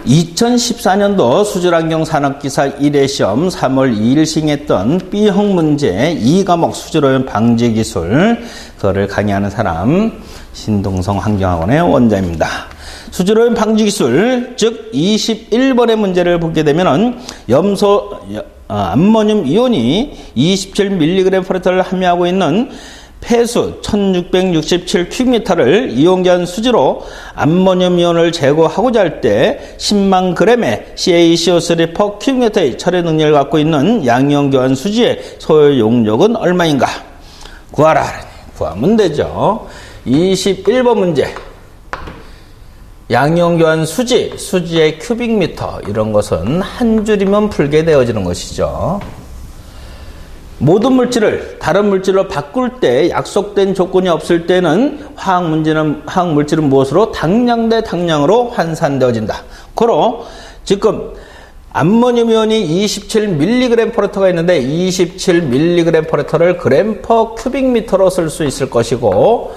2014년도 수질환경산업기사 1회 시험 3월 2일 시행했던 B형 문제 2과목 수질오염 방지기술, 그거를 강의하는 사람 신동성 환경학원의 원장입니다. 수질오염 방지기술, 즉 21번의 문제를 보게 되면은 암모늄 이온이 27mg/L를 함유하고 있는 폐수 1667큐비미터를 이용기한 수지로 암모늄 이온을 제거하고자 할 때 10만 g의 CaCO3 per 큐비미터의 처리 능력을 갖고 있는 양이온 교환 수지의 소요 용력은 얼마인가? 구하라. 구하면 되죠. 21번 문제. 양이온 교환 수지의 큐빅미터, 이런 것은 한 줄이면 풀게 되어지는 것이죠. 모든 물질을 다른 물질로 바꿀 때 약속된 조건이 없을 때는 화학 물질은 무엇으로? 당량 대 당량으로 환산되어진다. 고로 지금 암모늄 이온이 27mg/L가 있는데 27mg/L를 g/큐빅미터로 쓸 수 있을 것이고,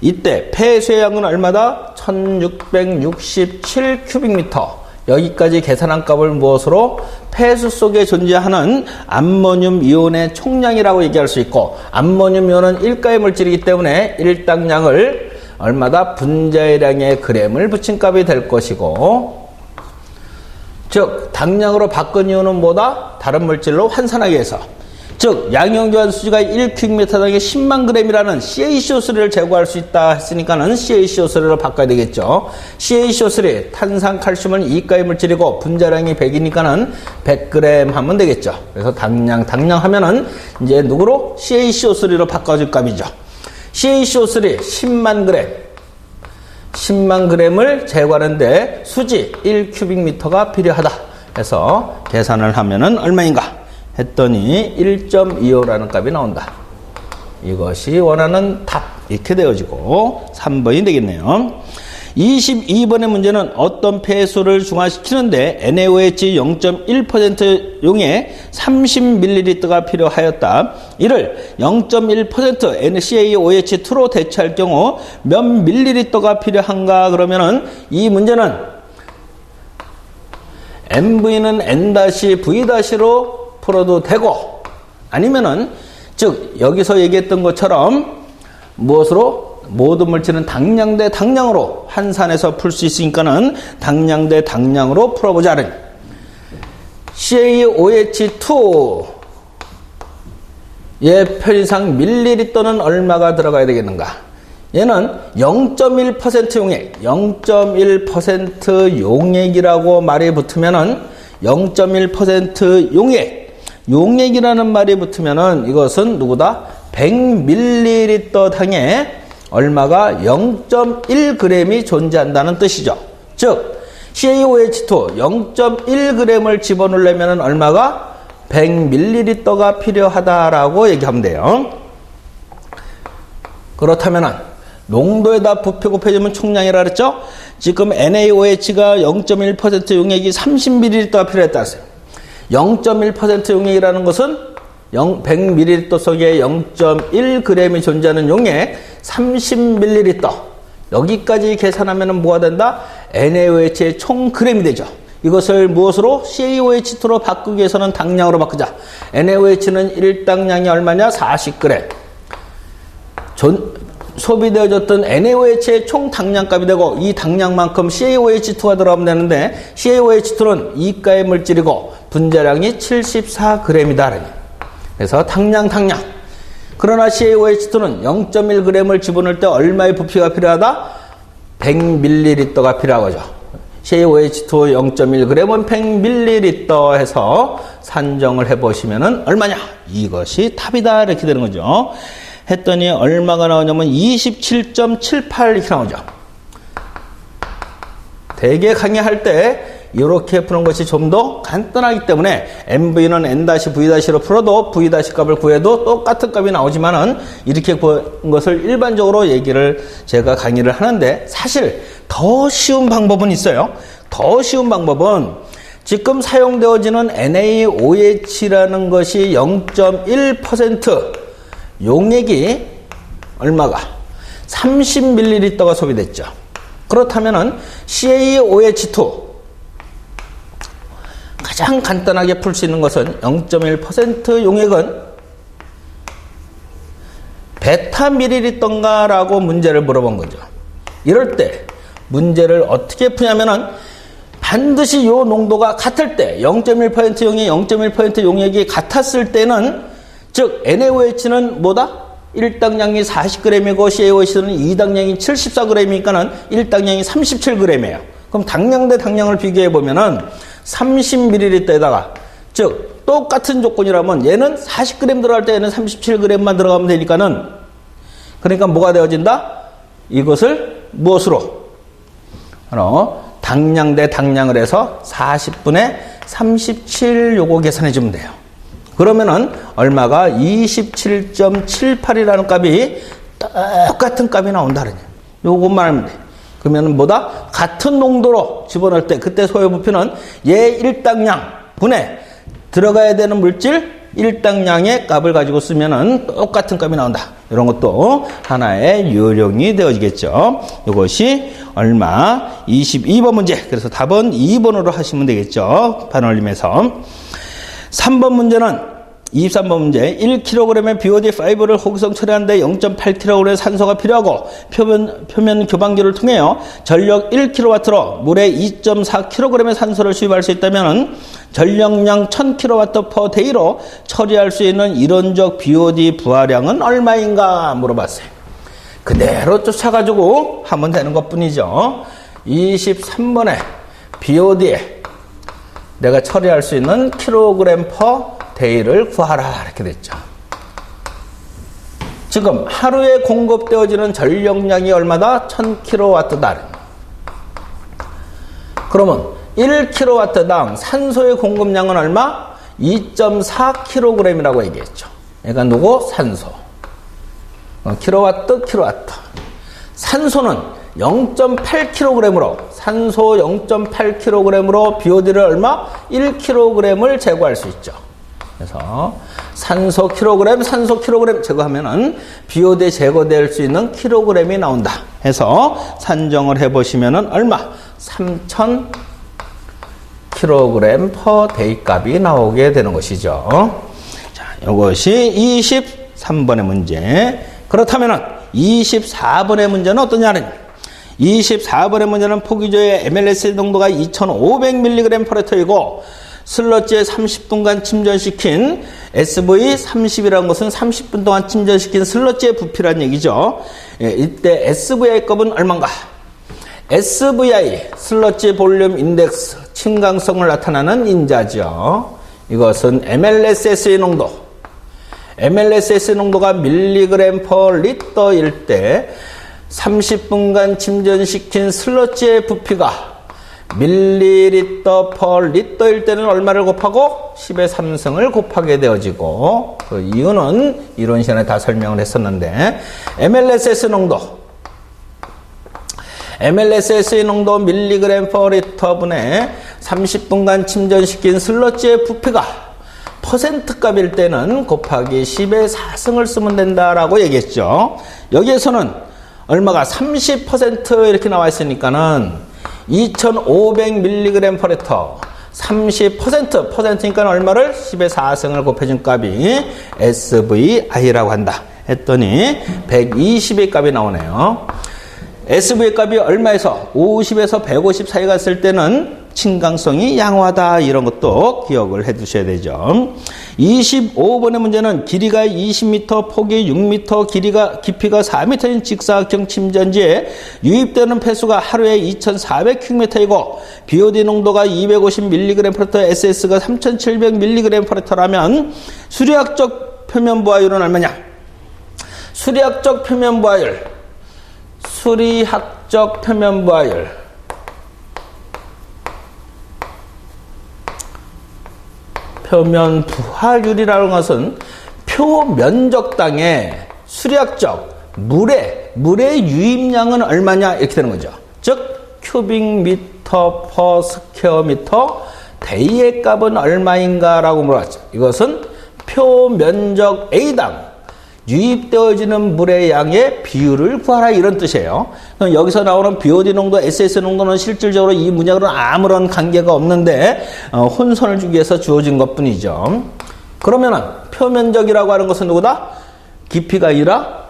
이때 폐수의 양은 얼마다? 1667큐빅미터. 여기까지 계산한 값을 무엇으로? 폐수 속에 존재하는 암모늄 이온의 총량이라고 얘기할 수 있고, 암모늄 이온은 일가의 물질이기 때문에 일당량을 얼마다? 분자량의 g을 붙인 값이 될 것이고, 즉 당량으로 바꾼 이유는 뭐다? 다른 물질로 환산하기 위해서. 즉 양이온 교환 수지가 1큐빅미터당에 10만 g이라는 CaCO3를 제거할 수 있다 했으니까는 CaCO3로 바꿔야 되겠죠. CaCO3 탄산칼슘은 이가의 물질이고 분자량이 100이니까는 100g 하면 되겠죠. 그래서 당량 하면은 이제 누구로? CaCO3로 바꿔줄 값이죠. CaCO3 10만 g을 제거하는데 수지 1큐빅미터가 필요하다 해서 계산을 하면은 얼마인가 했더니 1.25라는 값이 나온다. 이것이 원하는 답, 이렇게 되어지고 3번이 되겠네요. 22번의 문제는 어떤 폐수를 중화시키는데 NaOH 0.1% 용에 30ml가 필요하였다. 이를 0.1% NaCaOH2로 대체할 경우 몇 밀리리터가 필요한가? 그러면은 이 문제는 MV는 N-V-로 풀어도 되고, 아니면은 즉 여기서 얘기했던 것처럼 무엇으로? 모든 물질은 당량 대 당량으로 환산해서 풀 수 있으니까는 당량 대 당량으로 풀어보자. CaOH2의 편의상 밀리리터는 얼마가 들어가야 되겠는가? 얘는 0.1% 용액, 0.1% 용액이라고 말이 붙으면은 0.1% 용액이라는 말이 붙으면은 이것은 누구다? 100ml 당에 얼마가? 0.1g이 존재한다는 뜻이죠. 즉 CaOH2 0.1g을 집어넣으려면 얼마가? 100ml가 필요하다라고 얘기하면 돼요. 그렇다면은 농도에다 부피 곱해주면 총량이라 그랬죠? 지금 NaOH가 0.1% 용액이 30ml가 필요했다 했어요. 0.1% 용액이라는 것은 100ml 속에 0.1g이 존재하는 용액 30ml. 여기까지 계산하면 뭐가 된다? NaOH의 총 g이 되죠. 이것을 무엇으로? CaOH2로 바꾸기 위해서는 당량으로 바꾸자. NaOH는 일당량이 얼마냐? 40g. 소비되어졌던 NaOH의 총 당량값이 되고, 이 당량만큼 CaOH2가 들어가면 되는데 CaOH2는 이가의 물질이고 분자량이 74g이다. 그래서 당량. 그러나 CaOH2는 0.1g을 집어넣을 때 얼마의 부피가 필요하다? 100ml가 필요한 거죠. CaOH2 0.1g은 100ml 해서 산정을 해보시면은 얼마냐? 이것이 답이다. 이렇게 되는 거죠. 했더니 얼마가 나오냐면 27.78 이렇게 나오죠. 대개 강의할 때 이렇게 푸는 것이 좀 더 간단하기 때문에 MV는 N-V-로 풀어도 V- 값을 구해도 똑같은 값이 나오지만은 이렇게 구한 것을 일반적으로 제가 강의를 하는데, 사실 더 쉬운 방법은 있어요. 더 쉬운 방법은 지금 사용되어지는 NaOH라는 것이 0.1% 용액이 얼마가? 30ml가 소비됐죠. 그렇다면은 CaOH2 가장 간단하게 풀 수 있는 것은 0.1% 용액은 베타 밀리리터인가라고 문제를 물어본 거죠. 이럴 때 문제를 어떻게 푸냐면은 반드시 요 농도가 같을 때 0.1% 용액, 0.1% 용액이 같았을 때는 즉 NaOH는 뭐다? 1당량이 40g이고 CaOH는 2당량이 74g이니까는 1당량이 37g이에요. 그럼 당량 대 당량을 비교해 보면은 30ml에다가 즉 똑같은 조건이라면 얘는 40g 들어갈 때 얘는 37g만 들어가면 되니까는 그러니까 뭐가 되어진다? 이것을 무엇으로? 바로 당량 대 당량을 해서 40분의 37 요거 계산해 주면 돼요. 그러면은 얼마가 27.78이라는 값이 똑같은 값이 나온다는 거예요. 요것만 하면 돼. 그러면은 뭐다? 같은 농도로 집어넣을 때 그때 소요 부피는 얘 1당량 분에 들어가야 되는 물질 1당량의 값을 가지고 쓰면은 똑같은 값이 나온다. 이런 것도 하나의 요령이 되어지겠죠. 이것이 얼마? 22번 문제. 그래서 답은 2번으로 하시면 되겠죠. 반올림에서. 3번 문제는 23번 문제 1kg의 BOD5를 호기성 처리하는데 0.8kg의 산소가 필요하고 표면 교반기를 통해요 전력 1kW로 물에 2.4kg의 산소를 수입할 수 있다면 전력량 1000kW/day로 처리할 수 있는 이론적 BOD 부하량은 얼마인가 물어봤어요. 그대로 쫓아가지고 하면 되는 것뿐이죠. 23번에 BOD에 내가 처리할 수 있는 kg/day를 구하라 이렇게 됐죠. 지금 하루에 공급되어지는 전력량이 얼마다? 1000kW다. 그러면 1kW당 산소의 공급량은 얼마? 2.4kg이라고 얘기했죠. 얘가 누구? 산소. 킬로와트. 산소는 0.8kg으로 산소 0.8kg으로 BOD를 얼마? 1kg을 제거할 수 있죠. 그래서 산소 킬로그램, 산소 킬로그램 제거하면은 BOD 제거될 수 있는 킬로그램이 나온다. 해서 산정을 해보시면은 얼마? 3000kg/day 값이 나오게 되는 것이죠. 자, 이것이 23번의 문제. 그렇다면은 24번의 문제는 어떠냐는 24번의 문제는 포기조의 MLS 농도가 2500mg/L이고 슬러지에 30분간 침전시킨 SV30이라는 것은 30분 동안 침전시킨 슬러지의 부피란 얘기죠. 예, 이때 SVI 값은 얼마인가? SVI, 슬러지 볼륨 인덱스, 침강성을 나타나는 인자죠. 이것은 MLSS의 농도. MLSS 농도가 mg/L일 때 30분간 침전시킨 슬러지의 부피가 ml/L일 때는 얼마를 곱하고 10의 3승을 곱하게 되어지고 그 이유는 이론 시간에 다 설명을 했었는데 MLSS 농도 MLSS의 농도 mg/L분에 30분간 침전시킨 슬러지의 부피가 퍼센트 값일 때는 곱하기 10의 4승을 쓰면 된다라고 얘기했죠. 여기에서는 얼마가 30% 이렇게 나와 있으니까는 2500mg/L 30%니까 얼마를 10의 4승을 곱해준 값이 SVI라고 한다 했더니 120의 값이 나오네요. SV의 값이 얼마에서 50에서 150 사이 갔을 때는 침강성이 양호하다. 이런 것도 기억을 해 두셔야 되죠. 25번의 문제는 길이가 20m, 폭이 6m, 깊이가 4m인 직사각형 침전지에 유입되는 폐수가 하루에 2400큐비미터이고 BOD 농도가 250mg/L, SS가 3700mg/L라면 수리학적 표면 부하율은 얼마냐? 수리학적 표면 부하율 표면 부하율이라는 것은 표면적당의 수리학적 물의 유입량은 얼마냐 이렇게 되는 거죠. 즉 큐빅미터 퍼 스퀘어미터 데이의 값은 얼마인가 라고 물어봤죠. 이것은 표면적 A당 유입되어지는 물의 양의 비율을 구하라 이런 뜻이에요. 그럼 여기서 나오는 BOD 농도, SS 농도는 실질적으로 이 문약으로는 아무런 관계가 없는데 혼선을 주기 위해서 주어진 것뿐이죠. 그러면은 표면적이라고 하는 것은 누구다? 깊이가 아니라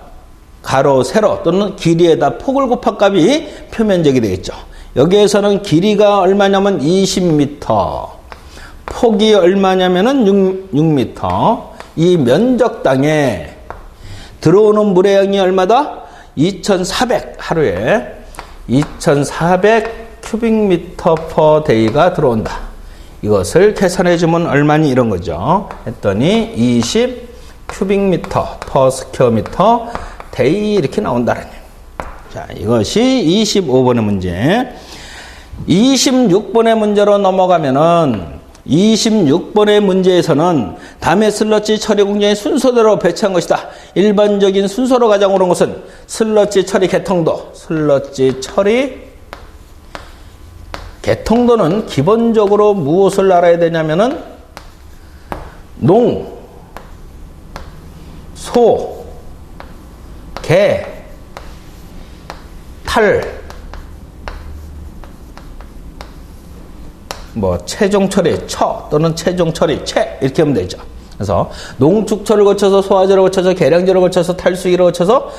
가로, 세로 또는 길이에다 폭을 곱한 값이 표면적이 되겠죠. 여기에서는 길이가 얼마냐면 20m, 폭이 얼마냐면은 6m. 이 면적 땅에 들어오는 물의 양이 얼마다? 2,400 하루에 2,400 큐빅미터 퍼 데이가 들어온다. 이것을 계산해 주면 얼마니 이런 거죠. 했더니 20 큐빅미터 퍼 스퀘어미터 데이 이렇게 나온다는 얘기예요. 자, 이것이 25번의 문제. 26번의 문제로 넘어가면은 26번의 문제에서는 다음의 슬러지 처리 공정의 순서대로 배치한 것이다. 일반적인 순서로 가장 옳은 것은 슬러지 처리 개통도. 슬러지 처리 개통도는 기본적으로 무엇을 알아야 되냐면은 농, 소, 개, 탈, 최종 처리, 또는 최종 처리, 이렇게 하면 되죠. 그래서 농축처를 거쳐서 소화조를 거쳐서 계량조를 거쳐서 탈수기를 거쳐서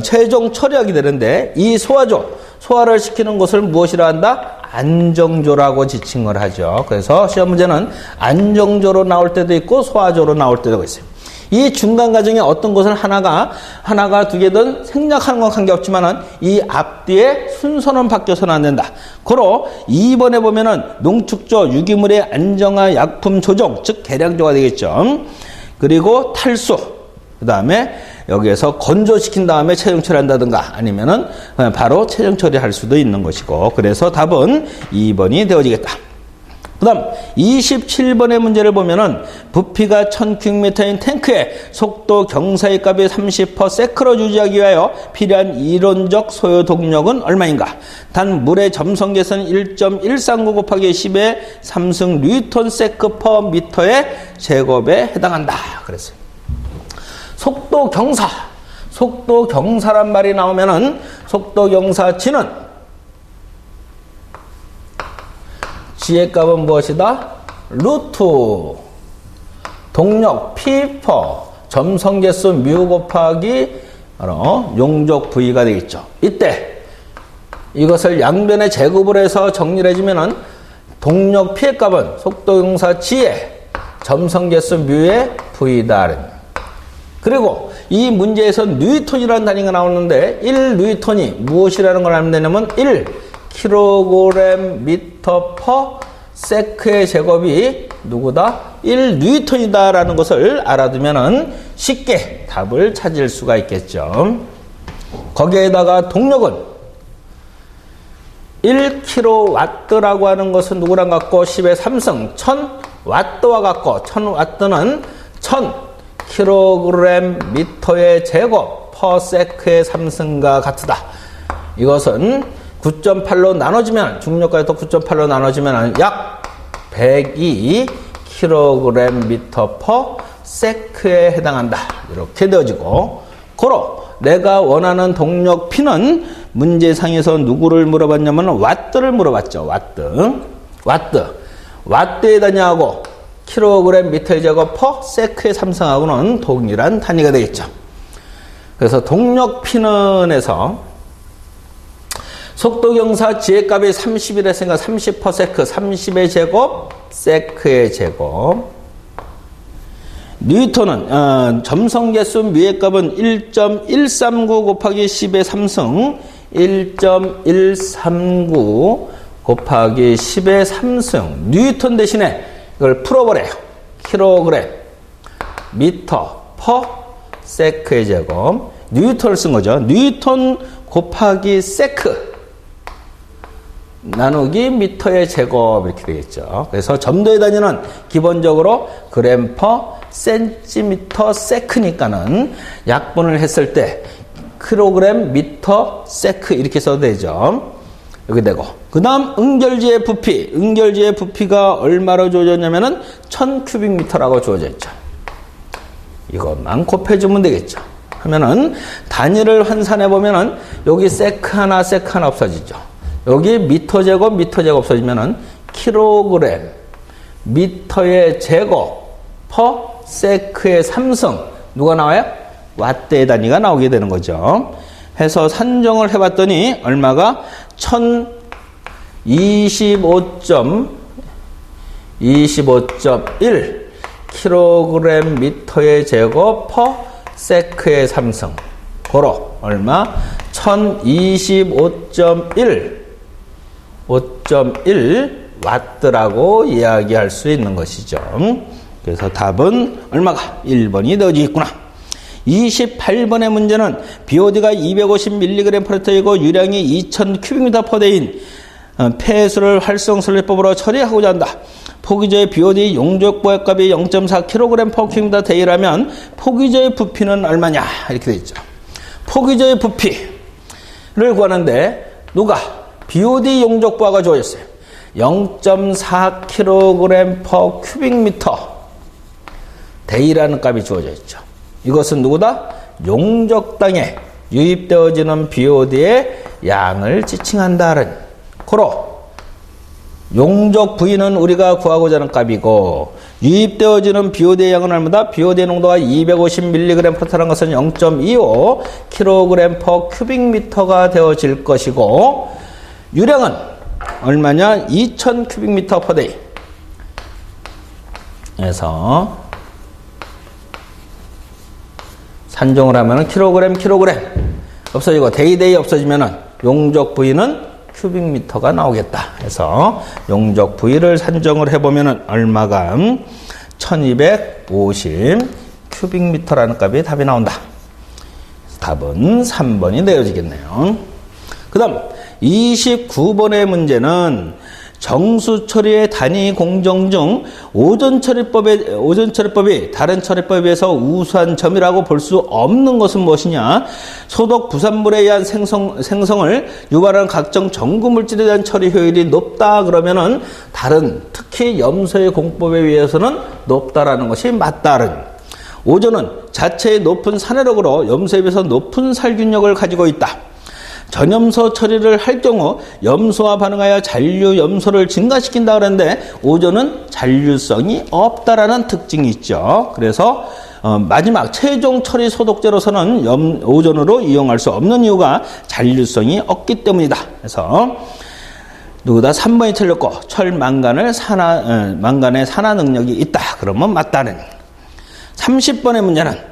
최종 처리하게 되는데 이 소화를 시키는 것을 무엇이라 한다? 안정조라고 지칭을 하죠. 그래서 시험 문제는 안정조로 나올 때도 있고 소화조로 나올 때도 있어요. 이 중간 과정에 어떤 것을 하나가 두 개든 생략하는 건 관계없지만은 이 앞뒤의 순서는 바뀌어서는 안 된다. 고로 2번에 보면은 농축조, 유기물의 안정화 약품 조정, 즉 계량조가 되겠죠. 그리고 탈수, 그 다음에 여기에서 건조시킨 다음에 최종 처리한다든가 아니면은 바로 최종 처리할 수도 있는 것이고, 그래서 답은 2번이 되어지겠다. 그 다음 27번의 문제를 보면은 부피가 1000큐빅미터인 탱크의 속도 경사의 값이 30%세크로 유지하기 위하여 필요한 이론적 소요 동력은 얼마인가? 단 물의 점성계선 1.139 곱하기 10의 3승 뉴턴 세크 퍼 미터의 제곱에 해당한다. 그랬어요. 속도 경사란 말이 나오면은 속도 경사 G는 G의 값은 무엇이다? 루트 동력 P 퍼 점성계수 뮤 곱하기 용적 V가 되겠죠. 이때 이것을 양변에 제곱을 해서 정리를 해주면은 동력 P의 값은 속도 경사 G의 점성계수 뮤의 V다. 그리고 이 문제에서 뉴턴이라는 단위가 나오는데 1뉴턴이 무엇이라는 걸 알면 되냐면 1kg 미터 퍼 세크의 제곱이 누구다? 1뉴턴이다 라는 것을 알아두면은 쉽게 답을 찾을 수가 있겠죠. 거기에다가 동력은 1kW라고 하는 것은 누구랑 같고 10의 3승 1000W와 같고 1000W는 1000kg 미터의 제곱 퍼 세크의 3승과 같다. 이것은 9.8로 나눠지면 중력까지 또 9.8로 나눠지면 약 102kg 미터 퍼 세크에 해당한다. 이렇게 되어지고, 고로 내가 원하는 동력 P는 문제상에서 누구를 물어봤냐면 와트를 물어봤죠. 와트의 단위하고 킬로그램 미터의 제곱 퍼 세크의 3승하고는 동일한 단위가 되겠죠. 그래서 동력 P는에서 속도 경사 G의 값이 30이라 했으니까 30% 세크, 30의 제곱, 세크의 제곱. 뉴턴은 점성계수 뮤의 값은 1.139 곱하기 10의 3승, 1.139 곱하기 10의 3승. 뉴턴 대신에 이걸 풀어버려요. 킬로그램, 미터, 퍼, 세크의 제곱. 뉴턴을 쓴 거죠. 뉴턴 곱하기 세크. 나누기 미터의 제곱 이렇게 되겠죠. 그래서 점도의 단위는 기본적으로 그램 퍼 센티미터 세크니까는 약분을 했을 때 킬로그램 미터 세크 이렇게 써도 되죠. 여기 되고, 그 다음 응결지의 부피가 얼마로 주어졌냐면은 1000큐빅미터라고 주어져 있죠. 이것만 곱해주면 되겠죠. 하면은 단위를 환산해 보면은 여기 세크 하나 없어지죠. 여기 미터 제곱 없어지면은 킬로그램 미터의 제곱 퍼 세크의 3승 누가 나와요? 왓대의 단위가 나오게 되는 거죠. 해서 산정을 해봤더니 얼마가 1025.1 킬로그램 미터의 제곱 퍼 세크의 3승 고로 얼마? 1025.1 와트라고 이야기할 수 있는 것이죠. 그래서 답은 얼마가? 1번이 되어지고 있구나. 28번의 문제는 BOD가 250mg/L이고 유량이 2000 큐빅미터/D인 폐수를 활성설립법으로 처리하고자 한다. 포기저의 BOD 용적부의 값이 0.4kg/큐빅미터/D라면 포기저의 부피는 얼마냐? 이렇게 되어 있죠. 포기저의 부피를 구하는데 누가? BOD 용적부하가 주어졌어요. 0.4kg/큐빅미터/D라는 값이 주어져 있죠. 이것은 누구다? 용적당에 유입되어지는 BOD의 양을 지칭한다는 고로 용적 부위는 우리가 구하고자 하는 값이고 유입되어지는 BOD의 양은 얼마다? BOD의 농도가 250mg/D라는 것은 0.25 kg/큐빅미터가 되어질 것이고 유량은 얼마냐? 2000 큐빅미터/D. 그래서 산정을 하면 킬로그램 없어지고 데이 없어지면 용적 부위는 큐빅미터가 나오겠다. 그래서 용적 부위를 산정을 해보면 얼마가? 1250 큐빅미터라는 값이 답이 나온다. 답은 3번이 되어지겠네요. 그 다음 29번의 문제는 정수 처리의 단위 공정 중 오전 처리법이 다른 처리법에 비해서 우수한 점이라고 볼 수 없는 것은 무엇이냐? 소독 부산물에 의한 생성을 유발하는 각종 전구 물질에 대한 처리 효율이 높다 그러면은 다른 특히 염소의 공법에 비해서는 높다라는 것이 맞다는. 오전은 자체의 높은 산화력으로 염소에 비해서 높은 살균력을 가지고 있다. 전염소 처리를 할 경우 염소와 반응하여 잔류 염소를 증가시킨다 그러는데 오존은 잔류성이 없다라는 특징이 있죠. 그래서 마지막 최종 처리 소독제로서는 오존으로 이용할 수 없는 이유가 잔류성이 없기 때문이다. 그래서 누구다? 3번이 틀렸고 철망간의 산화 능력이 있다. 그러면 맞다는. 30번의 문제는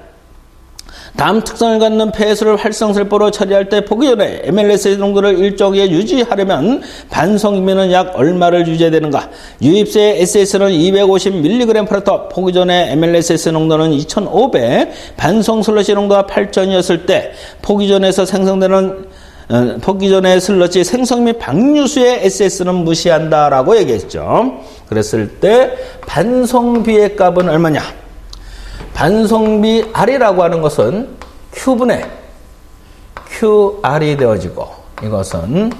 다음 특성을 갖는 폐수를 활성설법으로 처리할 때 포기 전에 MLS 농도를 일정하게 유지하려면 반성이면은 약 얼마를 유지해야 되는가? 유입수의 SS는 250mg/L, 포기 전에 MLS 농도는 2500, 반성 슬러시 농도가 8000이었을 때 포기 전에서 생성되는 포기 전에 슬러시 생성 및 방류수의 SS는 무시한다라고 얘기했죠. 그랬을 때 반성비의 값은 얼마냐? 반성비 R이라고 하는 것은 Q분의 QR이 되어지고 이것은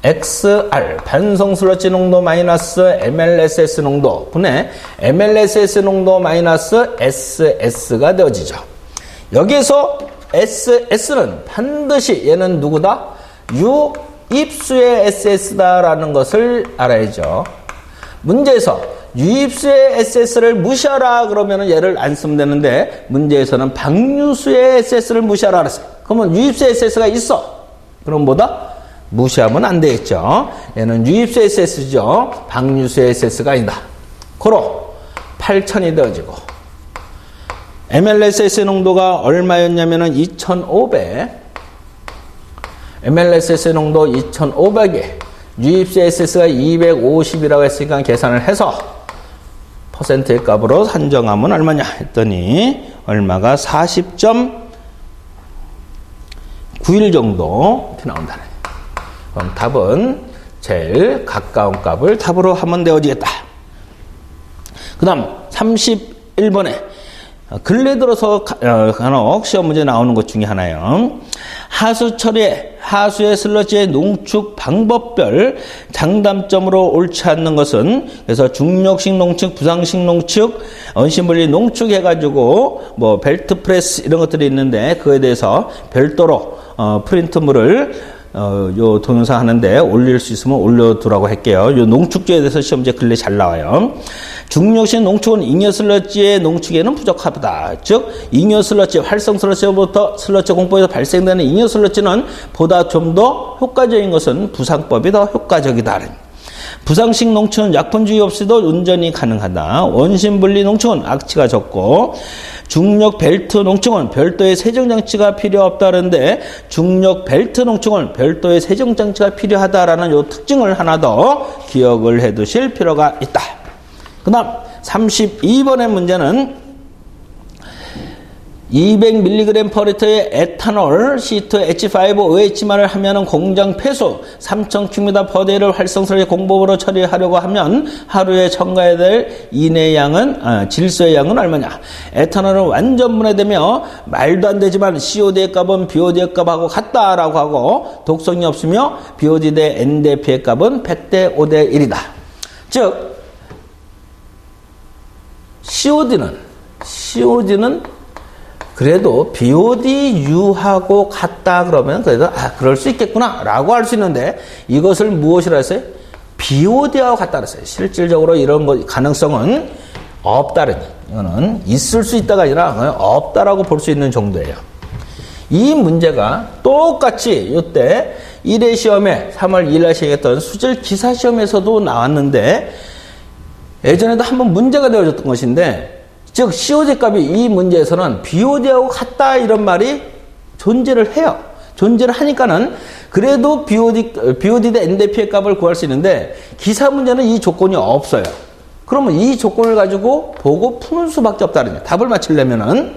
XR 반성 슬러시 농도 마이너스 MLSS 농도 분의 MLSS 농도 마이너스 SS가 되어지죠. 여기에서 SS는 반드시 얘는 누구다? 유입수의 SS다라는 것을 알아야죠. 문제에서 유입수의 SS를 무시하라 그러면 얘를 안 쓰면 되는데 문제에서는 방류수의 SS를 무시하라 그랬어요. 그러면 유입수의 SS가 있어. 그럼 뭐다? 무시하면 안 되겠죠. 얘는 유입수의 SS죠. 방류수의 SS가 아니다. 고로 8000이 되어지고 MLSS 농도가 얼마였냐면은 2500 MLSS 농도 2500에 유입수 SS가 250이라고 했으니까 계산을 해서 퍼센트의 값으로 산정하면 얼마냐 했더니 얼마가 40.91 정도 이렇게 나온다네. 그럼 답은 제일 가까운 값을 답으로 하면 되어지겠다. 그 다음 31번에 근래 들어서 간혹 시험 문제 나오는 것 중에 하나예요. 하수 처리에 하수의 슬러지의 농축 방법별 장단점으로 옳지 않는 것은 그래서 중력식 농축, 부상식 농축, 원심분리 농축 해가지고 뭐 벨트 프레스 이런 것들이 있는데 그에 대해서 별도로 프린트물을 요 동영상 하는데 올릴 수 있으면 올려두라고 할게요. 요 농축제에 대해서 시험지에 근래 잘 나와요. 중력식 농축은 잉여 슬러지의 농축에는 부적합하다. 즉 잉여 슬러지, 활성 슬러지부터 슬러지 공법에서 발생되는 잉여 슬러지는 보다 좀 더 효과적인 것은 부상법이 더 효과적이다. 부상식 농축은 약분주의 없이도 운전이 가능하다. 원심분리 농축은 악취가 적고 중력 벨트 농축은 별도의 세정장치가 필요 없다는데 중력 벨트 농축은 별도의 세정장치가 필요하다라는 요 특징을 하나 더 기억을 해 두실 필요가 있다. 그 다음 32번의 문제는 200mg/L의 에탄올 C2H5OH만을 하면은 공장 폐수 3000큐비터/데이를 활성슬러지 공법으로 처리하려고 하면 하루에 첨가해야 될 인의 양은 질소의 양은 얼마냐? 에탄올은 완전 분해되며 말도 안 되지만 COD의 값은 BOD의 값하고 같다라고 하고 독성이 없으며 BOD 대 NDP의 값은 100대 5대 1이다. 즉 COD는 그래도 BODU하고 같다 그러면 그래도 그럴 수 있겠구나 라고 할 수 있는데 이것을 무엇이라 했어요? BOD하고 같다 그랬어요. 실질적으로 이런 가능성은 없다는 이거는 있을 수 있다가 아니라 없다라고 볼 수 있는 정도예요. 이 문제가 똑같이 이때 1회 시험에 3월 2일 날 시행했던 수질 기사 시험에서도 나왔는데 예전에도 한번 문제가 되어졌던 것인데 즉 COD 값이 이 문제에서는 BOD하고 같다 이런 말이 존재를 해요. 존재를 하니까는 그래도 BOD 대 NDP의 값을 구할 수 있는데 기사 문제는 이 조건이 없어요. 그러면 이 조건을 가지고 보고 푸는 수밖에 없다는 거예요. 답을 맞추려면은.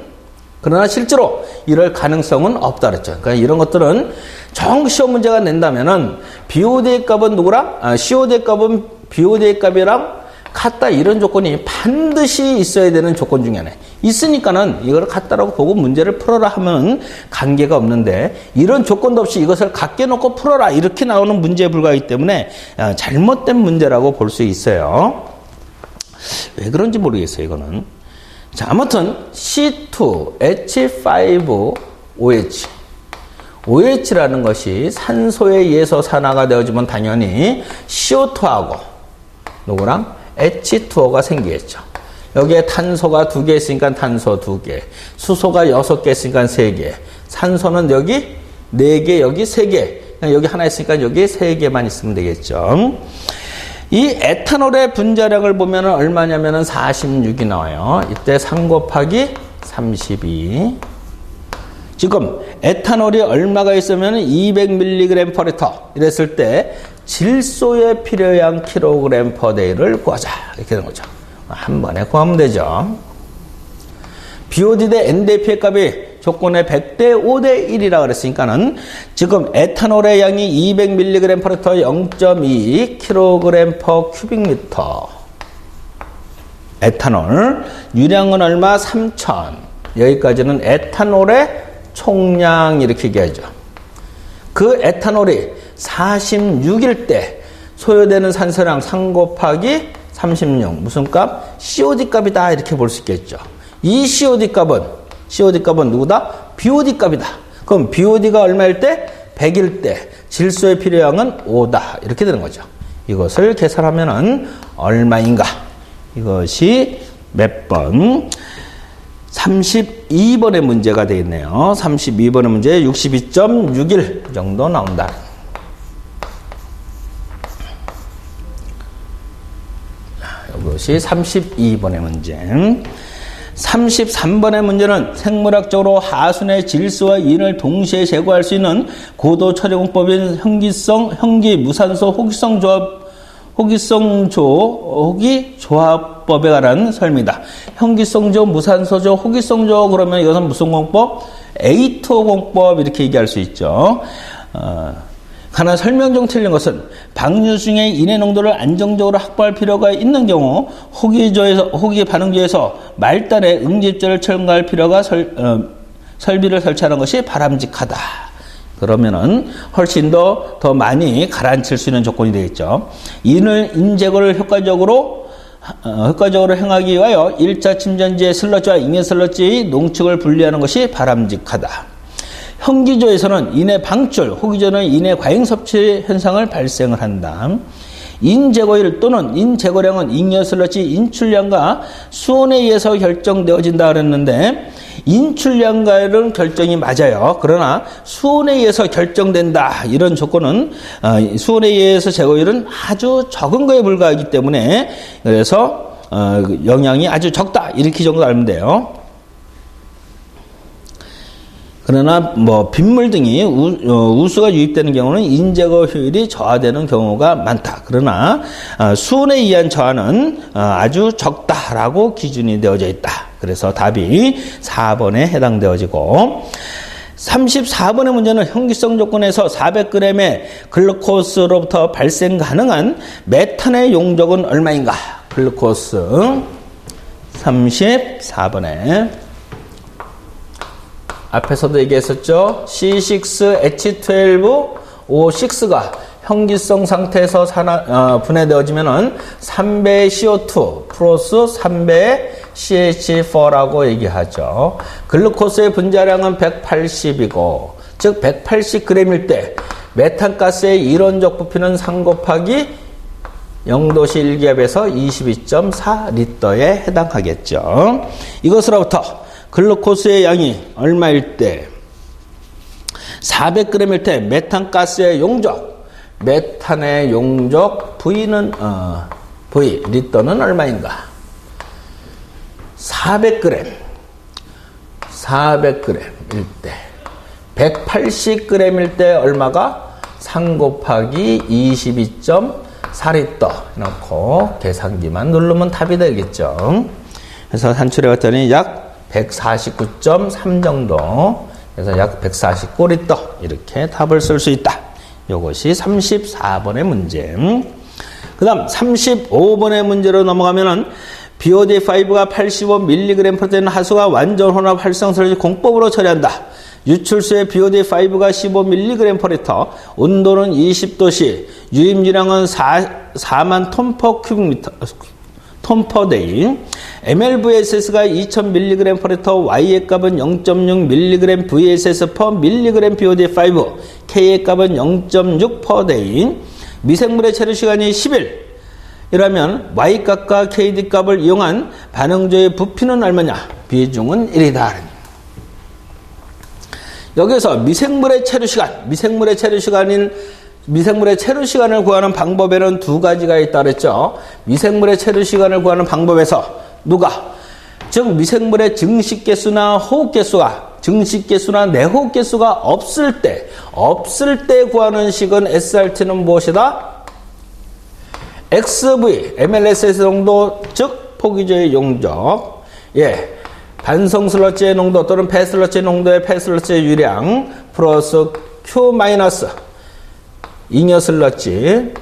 그러나 실제로 이럴 가능성은 없다 그랬죠. 그러니까 이런 것들은 정 시험 문제가 낸다면은 BOD의 값은 누구랑? COD의 값은 BOD의 값이랑 같다 이런 조건이 반드시 있어야 되는 조건 중에 하나. 있으니까는 이걸 같다라고 보고 문제를 풀어라 하면 관계가 없는데 이런 조건도 없이 이것을 같게 놓고 풀어라 이렇게 나오는 문제에 불과하기 때문에 잘못된 문제라고 볼 수 있어요. 왜 그런지 모르겠어요 이거는. 자, 아무튼 C2H5OH OH라는 것이 산소에 의해서 산화가 되어지면 당연히 CO2하고 누구랑? H2O가 생기겠죠. 여기에 탄소가 2개 있으니까 탄소 2개, 수소가 6개 있으니까 3개, 산소는 여기 4개, 여기 3개, 여기 하나 있으니까 여기 3개만 있으면 되겠죠. 이 에탄올의 분자량을 보면 얼마냐면은 46이 나와요. 이때 3 곱하기 32. 지금 에탄올이 얼마가 있으면 200mg/L 이랬을 때 질소의 필요량 kg/day를 구하자 이렇게 되는 거죠. 한 번에 구하면 되죠. BOD 대 NDP의 값이 조건에 100대 5대 1이라 그랬으니까는 지금 에탄올의 양이 200mg/L 0.2 kg/m3 에탄올 유량은 얼마? 3000. 여기까지는 에탄올의 총량 이렇게 얘기하죠. 그 에탄올이 46일 때 소요되는 산소량 3 곱하기 36 무슨 값? COD 값이다 이렇게 볼 수 있겠죠. 이 COD 값은 누구다? BOD 값이다. 그럼 BOD가 얼마일 때? 100일 때 질소의 필요량은 5다 이렇게 되는 거죠. 이것을 계산하면은 얼마인가? 이것이 몇 번? 32번의 문제가 되겠네요. 32번의 문제 62.61 정도 나온다. 이것이 32번의 문제. 33번의 문제는 생물학적으로 하수의 질소와 인을 동시에 제거할 수 있는 고도 처리 공법인 현기 무산소 호기성조 조합법에 관한 설명이다. 현기성조, 무산소조, 호기성조 그러면 이것은 무슨 공법? A2O 공법 이렇게 얘기할 수 있죠. 하나 설명 중 틀린 것은 방류 중에 인의 농도를 안정적으로 확보할 필요가 있는 경우 호기 반응조에서 말단에 응집제를 첨가할 필요가 설비를 설치하는 것이 바람직하다. 그러면은 훨씬 더 많이 가라앉힐 수 있는 조건이 되겠죠. 이는 인제거를 효과적으로 행하기 위하여 1차 침전지의 슬러지와 잉여 슬러지의 농축을 분리하는 것이 바람직하다. 현기조에서는 인의 방출, 호기조는 인의 과잉 섭취 현상을 발생을 한다. 인제거율 또는 인제거량은 잉여 슬러지 인출량과 수온에 의해서 결정되어진다 그랬는데, 인출량과는 결정이 맞아요. 그러나 수온에 의해서 결정된다, 이런 조건은 수온에 의해서 제거율은 아주 적은 거에 불과하기 때문에, 그래서 영향이 아주 적다, 이렇게 정도 알면 돼요. 그러나 뭐 빗물 등이 우수가 유입되는 경우는 인제거 효율이 저하되는 경우가 많다. 그러나 수온에 의한 저하는 아주 적다라고 기준이 되어져 있다. 그래서 답이 4번에 해당되어지고, 34번의 문제는 현기성 조건에서 400g의 글루코스로부터 발생 가능한 메탄의 용적은 얼마인가? 글루코스 34번에 앞에서도 얘기했었죠. C6H12O6가 현기성 상태에서 분해되어지면은 3배의 CO2 플러스 3배의 CH4라고 얘기하죠. 글루코스의 분자량은 180이고, 즉 180g일 때 메탄가스의 이론적 부피는 3 곱하기 0도씨 1기압에서 22.4리터에 해당하겠죠. 이것으로부터 글루코스의 양이 얼마일 때, 400g일 때 메탄가스의 용적, 메탄의 용적 V는 V 리터는 얼마인가? 400g일 때 180g일 때 얼마가? 3 곱하기 22.4리터 해놓고 계산기만 누르면 답이 되겠죠. 그래서 산출해 봤더니 약 149.3 정도, 그래서 약 149리터, 이렇게 답을 쓸 수 있다. 이것이 34번의 문제. 그 다음 35번의 문제로 넘어가면은 BOD5가 85mg 되는 하수가 완전 혼합 활성설지 공법으로 처리한다. 유출수의 BOD5가 15mg/L, 온도는 20도씨, 유입유량은 4만 톤/데이, MLVSS가 2000mg/L, Y의 값은 0.6mg VSS/mg BOD5, K의 값은 0.6/day, 미생물의 체류 시간이 10일, 이라면 Y값과 KD값을 이용한 반응조의 부피는 얼마냐? 비중은 1이다. 여기서 미생물의 체류 시간을 구하는 방법에는 두 가지가 있다 그랬죠. 미생물의 체류 시간을 구하는 방법에서 즉 미생물의 증식개수나 호흡개수가, 증식개수나 내호흡개수가 없을 때 구하는 식은 SRT는 무엇이다? XV, MLSS 농도, 즉 포기조의 용적, 반성 슬러지의 농도 또는 폐슬러지 농도의 폐슬러지의 유량 플러스 Q 마이너스 잉여 슬러지의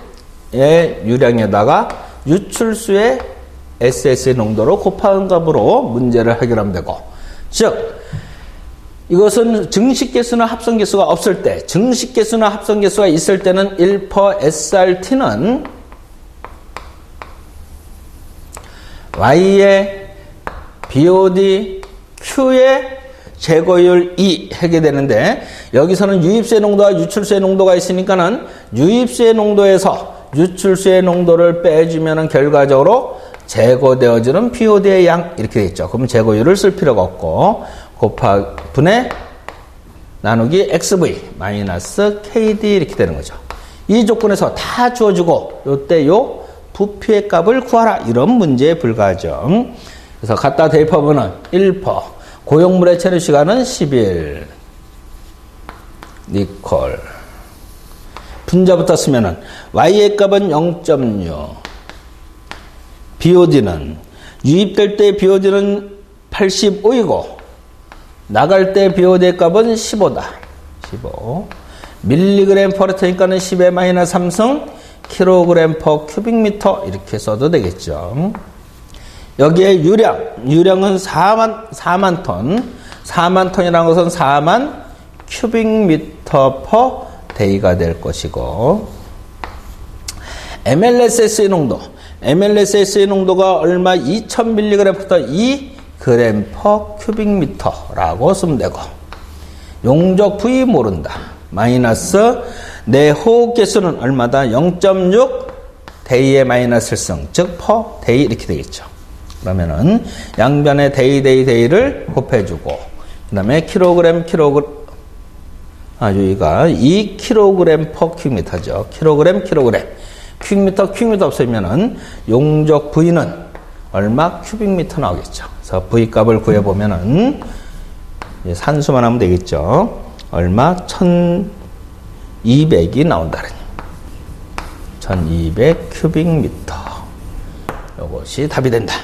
유량에다가 유출수의 SS의 농도로 곱하는 값으로 문제를 해결하면 되고, 즉 이것은 증식개수나 합성개수가 없을 때, 증식개수나 합성개수가 있을 때는 1%SRT는 Y의 BOD Q의 제거율 2 하게 되는데, 여기서는 유입수의 농도와 유출수의 농도가 있으니까는 유입수의 농도에서 유출수의 농도를 빼주면은 결과적으로 제거되어지는 BOD의 양, 이렇게 되겠죠. 그럼 제거율을 쓸 필요가 없고, 분해 나누기 XV 마이너스 KD 이렇게 되는 거죠. 이 조건에서 다 주어지고 요때 요 부피의 값을 구하라, 이런 문제에 불과하죠. 그래서 갖다 대입하면은 1%, 고용물의 체류 시간은 10일, 니콜. 분자부터 쓰면은 Y의 값은 0.6, BOD는 유입될 때 BOD는 85이고 나갈 때 BOD의 값은 15다. 15. 밀리그램 퍼 리터니까는 10의 마이너스 3승 킬로그램 퍼 큐빅미터, 이렇게 써도 되겠죠. 여기에 유량은 4만 톤. 4만 톤이라는 것은 4만 큐빅미터 per day가 될 것이고, MLSS의 농도, MLSS의 농도가 얼마? 2000mg부터 2g per 큐빅미터라고 쓰면 되고, 용적 부위 모른다. 마이너스 내 호흡 개수는 얼마다? 0.6 데이의 마이너스 1승, 즉 per day 이렇게 되겠죠. 그러면은 양변에 데이를 곱해주고, 그 다음에 킬로그램 여기가 2kg per 큐빅미터죠. 킬로그램 큐빅미터 없으면은 용적 부위는 얼마? 큐빅미터 나오겠죠. 그래서 V 값을 구해보면은 산수만 하면 되겠죠. 얼마? 1200이 나온다는 1200 큐빅미터. 이것이 답이 된다.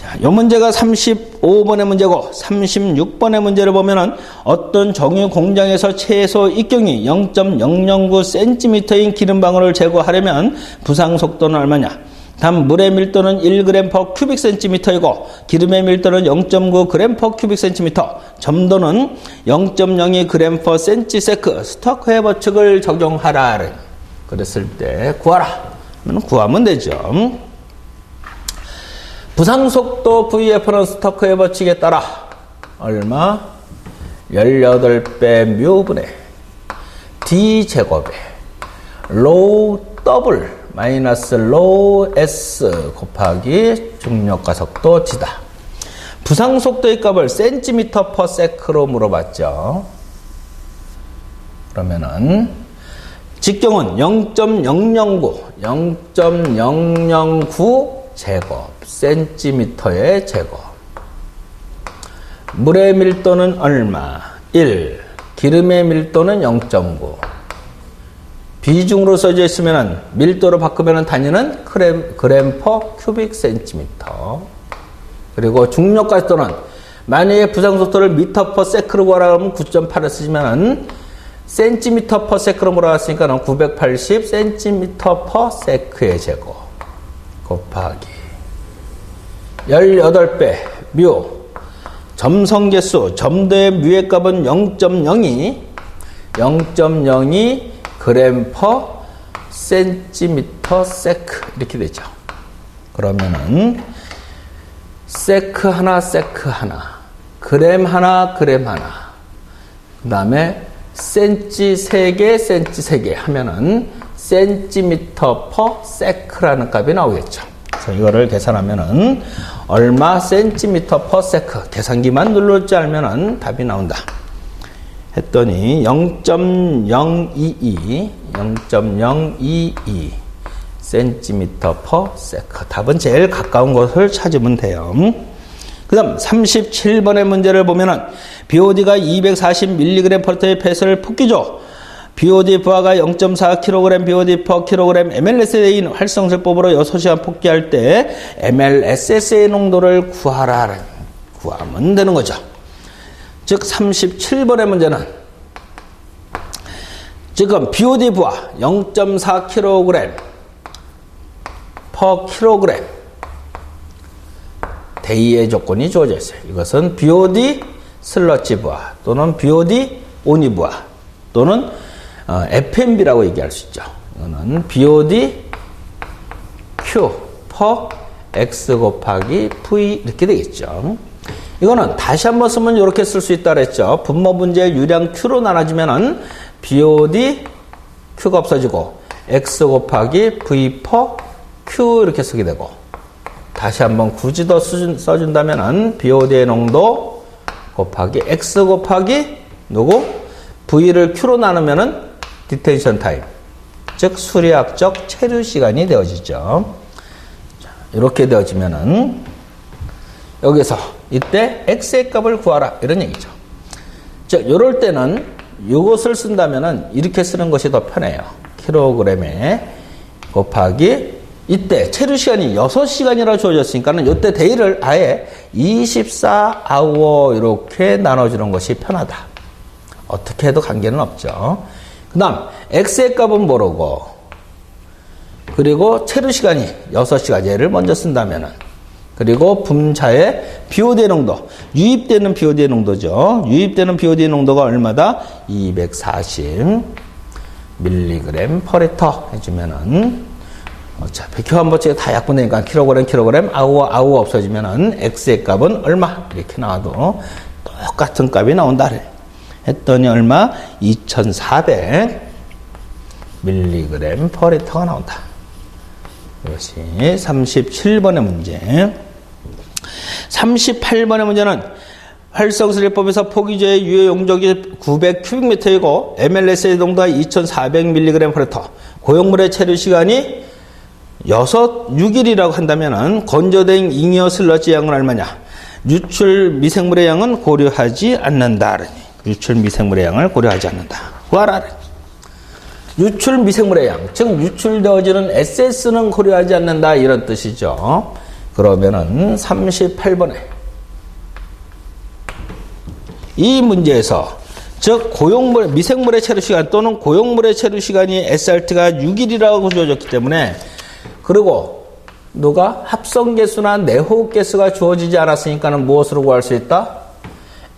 자, 이 문제가 35번의 문제고, 36번의 문제를 보면은 어떤 정유 공장에서 최소 입경이 0.009cm인 기름방울을 제거하려면 부상 속도는 얼마냐? 단 물의 밀도는 1g per 큐빅센티미터이고 기름의 밀도는 0.9g per 큐빅센티미터, 점도는 0.02g per 센티세크. 스토크의 법칙을 적용하라. 그랬을 때 구하라. 그러면 구하면 되죠. 부상속도 VF는 스토크의 법칙에 따라 얼마? 18배 뮤분의 D제곱에 로우 더블 마이너스 로우 S 곱하기 중력가속도 G다. 부상속도의 값을 센티미터 퍼 세크로 물어봤죠. 그러면은 직경은 0.009 제곱 센티미터의 제곱. 물의 밀도는 얼마? 1. 기름의 밀도는 0.9. 비중으로 써져 있으면 밀도로 바꾸면 단위는 그램 퍼 큐빅 센티미터. 그리고 중력가속도는 만약에 부상속도를 미터 퍼 세크로 구하라 하면 9.8을 쓰시면 센티미터 퍼 세크로 물어봤으니까 980 센티미터 퍼 세크의 제곱 곱하기 18배 뮤 점성계수, 점도의 뮤의 값은 0.02 그램 퍼 센티미터 세크 이렇게 되죠. 그러면은 세크 하나, 그램 하나, 그 다음에 센치 3개 하면은 센티미터 퍼 세크라는 값이 나오겠죠. 그래서 이거를 계산하면은 얼마 센티미터 퍼 세크, 계산기만 눌러지 않으면은 답이 나온다. 했더니 0.022 센티미터 퍼 세크. 답은 제일 가까운 것을 찾으면 돼요. 그 다음 37번의 문제를 보면은 BOD가 240mg per D의 폐수를 붓기죠. BOD 부하가 0.4kg BOD per kg MLSSA인 활성설법으로 6시간 붓기할 때 MLSSA 농도를 구하면 되는 거죠. 즉 37번의 문제는 지금 BOD 부하 0.4kg per kg 대의의 조건이 주어져 있어요. 이것은 BOD 슬러치 부하 또는 BOD 온이 부하 또는 FMB라고 얘기할 수 있죠. 이거는 BOD Q per X 곱하기 V 이렇게 되겠죠. 이거는 다시 한번 쓰면 이렇게 쓸 수 있다 그랬죠. 분모 분자의 유량 Q로 나눠지면은 BOD Q가 없어지고 X 곱하기 V per Q 이렇게 쓰게 되고, 다시 한번 굳이 더 써준다면은 BOD의 농도 곱하기 X 곱하기 누구? V를 Q로 나누면은 디텐션 타임, 즉 수리학적 체류 시간이 되어지죠. 자, 이렇게 되어지면은 여기서 이때 X의 값을 구하라 이런 얘기죠. 자, 이럴 때는 이것을 쓴다면은 이렇게 쓰는 것이 더 편해요. 킬로그램에 곱하기 이때 체류 시간이 6시간이라 주어졌으니까는 이때 데이를 아예 24아워 이렇게 나눠주는 것이 편하다. 어떻게 해도 관계는 없죠. 그 다음 X의 값은 모르고, 그리고 체류 시간이 6시간 얘를 먼저 쓴다면은 그리고 분자의 BOD의 농도, 유입되는 BOD의 농도죠. 유입되는 BOD의 농도가 얼마다? 240 mg per L 해주면은, 어차피 교환법칙에 다 약분되니까 킬로그램, 아우 없어지면은 X의 값은 얼마? 이렇게 나와도 똑같은 값이 나온다. 했더니 얼마? 2400 mg per L가 나온다. 이것이 37번의 문제. 38번의 문제는 활성슬립법에서 포기제의 유효 용적이 900큐빅미터이고 MLS의 농도가 2400mg per L. 고용물의 체류 시간이 6일이라고 한다면 건조된 잉여 슬러지 양은 얼마냐? 유출 미생물의 양은 고려하지 않는다. 유출 미생물의 양을 고려하지 않는다. 구하라. 유출 미생물의 양, 즉 유출되어지는 SS는 고려하지 않는다, 이런 뜻이죠. 그러면은 38번에 이 문제에서 즉 고용물 미생물의 체류 시간 또는 고용물의 체류 시간이 SRT가 6일이라고 주어졌기 때문에, 그리고 누가 합성계수나 내호흡계수가 주어지지 않았으니까는 무엇으로 구할 수 있다?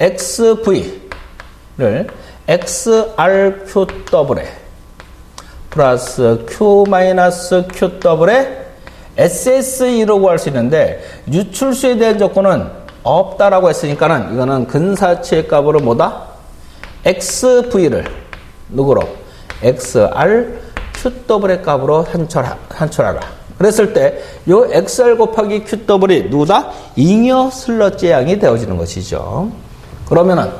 XV를 XRQ에 플러스 Q-QW에 SSE로 구할 수 있는데, 유출수에 대한 조건은 없다라고 했으니까는 이거는 근사치의 값으로 뭐다? XV를 누구로? XRQW의 값으로 환출하라. 그랬을 때 요 XR 곱하기 QW이 누구다? 잉여 슬러지 양이 되어지는 것이죠. 그러면은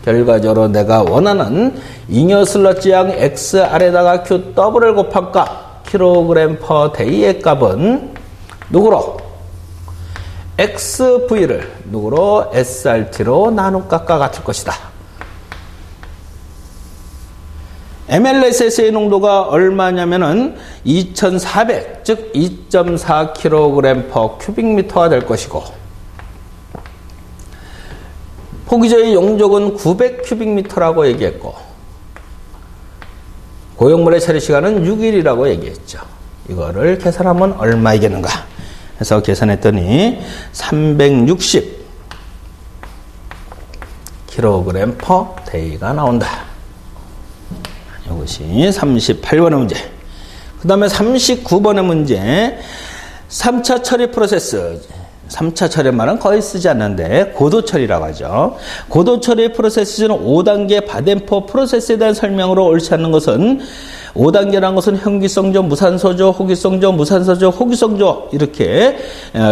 결과적으로 내가 원하는 잉여 슬러지 양 XR에다가 QW를 곱한 값 킬로그램 퍼 데이의 값은 누구로? XV를 누구로? SRT로 나눈 값과 같을 것이다. MLSS의 농도가 얼마냐면은 2400, 즉 2.4kg per 큐빅미터가 될 것이고, 포기저의 용적은 900큐빅미터라고 얘기했고, 고용물의 처리 시간은 6일이라고 얘기했죠. 이거를 계산하면 얼마이겠는가? 해서 계산했더니 360kg per day가 나온다. 이것이 38번의 문제. 그 다음에 39번의 문제. 3차 처리 프로세스. 3차 처리 말은 거의 쓰지 않는데 고도 처리라고 하죠. 고도 처리 프로세스는 5단계 바덴포 프로세스에 대한 설명으로 옳지 않는 것은, 5단계라는 것은 현기성조, 무산소조, 호기성조, 무산소조, 호기성조, 이렇게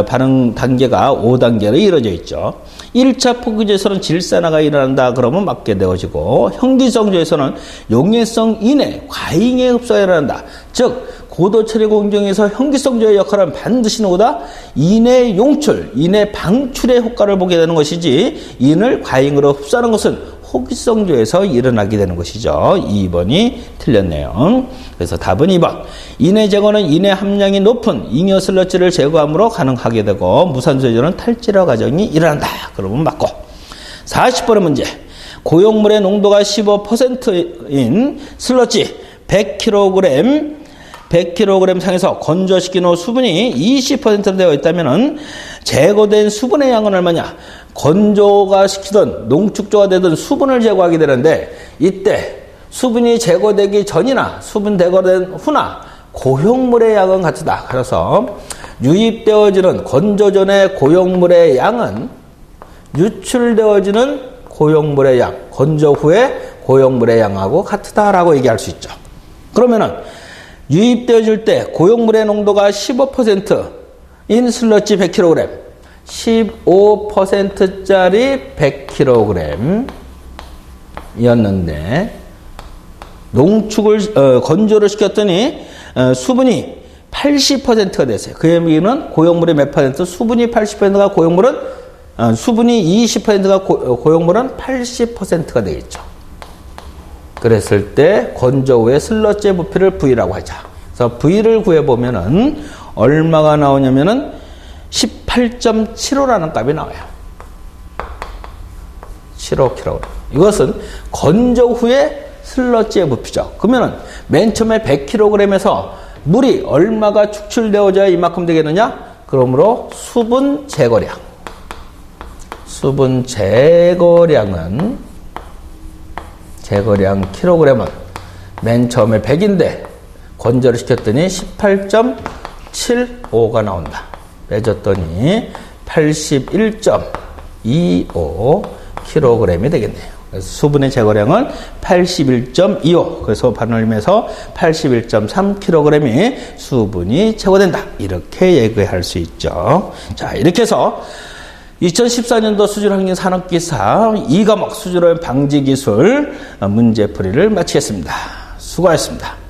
반응 단계가 5단계로 이루어져 있죠. 1차 포기제에서는 질산화가 일어난다 그러면 맞게 되어지고, 현기성조에서는 용해성 인해, 과잉의 흡수가 일어난다. 즉 고도 처리 공정에서 현기성조의 역할은 반드시 누구다? 인해 용출, 인해 방출의 효과를 보게 되는 것이지, 인을 과잉으로 흡수하는 것은 호기성조에서 일어나게 되는 것이죠. 2번이 틀렸네요. 그래서 답은 2번. 인해 제거는 인해 함량이 높은 잉여 슬러지를 제거함으로 가능하게 되고, 무산소제는 탈질화 과정이 일어난다. 그러면 맞고. 40번의 문제. 고용물의 농도가 15%인 슬러지 100kg 상에서 건조시킨 후 수분이 20%로 되어 있다면 제거된 수분의 양은 얼마냐? 건조가 시키든 농축조가 되든 수분을 제거하게 되는데, 이때 수분이 제거되기 전이나 수분 제거된 후나 고용물의 양은 같다. 그래서 유입되어지는 건조 전의 고용물의 양은 유출되어지는 고용물의 양, 건조 후에 고용물의 양하고 같다라고 얘기할 수 있죠. 그러면은 유입되어질 때 고용물의 농도가 15%인 슬러지 100kg, 15%짜리 100kg 이었는데, 농축을 건조를 시켰더니 수분이 80%가 됐어요. 그 의미는 고용물의 몇 퍼센트? 수분이 80%가 고용물은 수분이 20%가 고용물은 80%가 되겠죠. 그랬을 때 건조 후에 슬러지의 부피를 V라고 하자. 그래서 V를 구해보면은 얼마가 나오냐면은 18.75라는 값이 나와요. 75kg. 이것은 건조 후에 슬러지의 부피죠. 그러면은 맨 처음에 100kg에서 물이 얼마가 축출되어져야 이만큼 되겠느냐? 그러므로 수분 제거량은 킬로그램은 맨 처음에 100인데 건조를 시켰더니 18.75가 나온다. 빼줬더니 81.25kg이 되겠네요. 그래서 수분의 제거량은 81.25. 그래서 반올림에서 81.3kg이 수분이 제거된다. 이렇게 얘기할 수 있죠. 자, 이렇게 해서 2014년도 수질환경 산업기사 2과목 수질오염 방지 기술 문제풀이를 마치겠습니다. 수고하셨습니다.